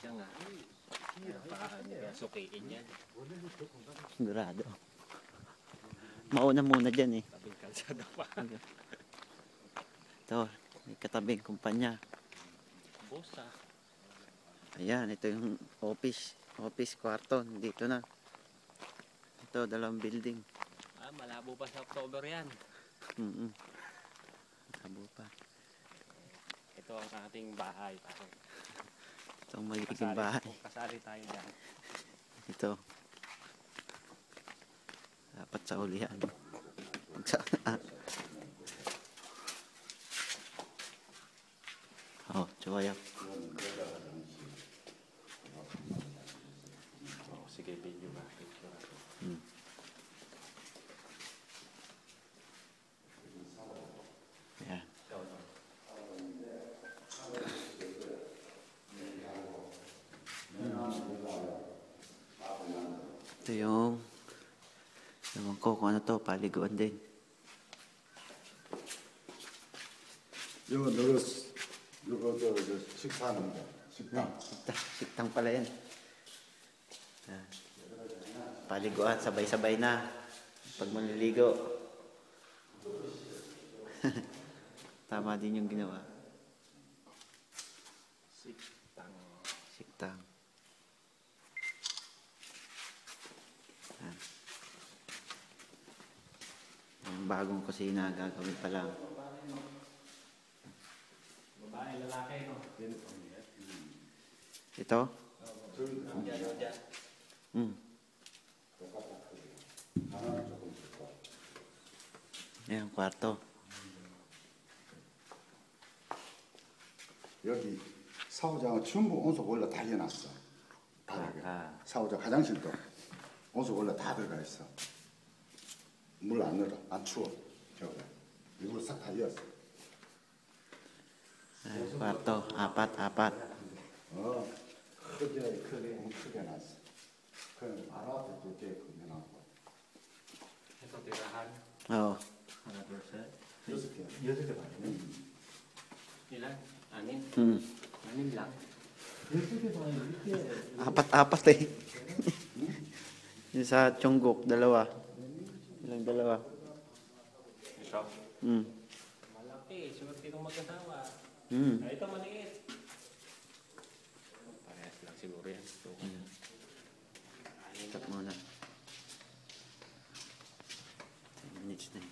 siya nga. Sukiin yan. Sigurado. Mauna muna dyan eh. Tabing kalsada pa. Ito, may katabing kumpanya. Bosa. Ayan, ito yung office. Office, kwarto. Dito na. Ito, dalawang building. Malabo pa sa October yan. Malabo pa. Ito ang ating bahay. Ito ang magiging bahay. Kasali tayo dyan. Ito. Dapat sa ulihan. Oh, coba ya. Sige, video ba? Ayan. Ito yung ewan ko kung ano to, paliguan din. 이거 저 식사하는 거, 식당. Siktang pala yan. Paliguan, sabay-sabay na. Pag manliligo. Tama din yung ginawa. Siktang. Ang bagong kusina, gagawin pa lang. Babae, lalaki, no? Ito? Ayan, kwarto. 여기 사후장은 전부 온수 원래 다 해놨어. 바닥에. 사후장 화장실도 온수 원래 다 들어가 있어. 물 안 넣어, 안 추워. 저거 이걸 싹 다 이었어. Ayan, kwarto, apat. 크게 놨어. 그럼 알아서 두께 크게 놨고. Ito tirahan. Oo. 여섯 개. Ilan? 6? Hmm. 6 lang. Apat eh. Yung sa Chongguk, dalawa. Ilang dalawa? Ito? Malaki. Swerte nung mag-asawa. Ito maliit. Parehas lang siguro yan. Stop muna. 10 minutes na.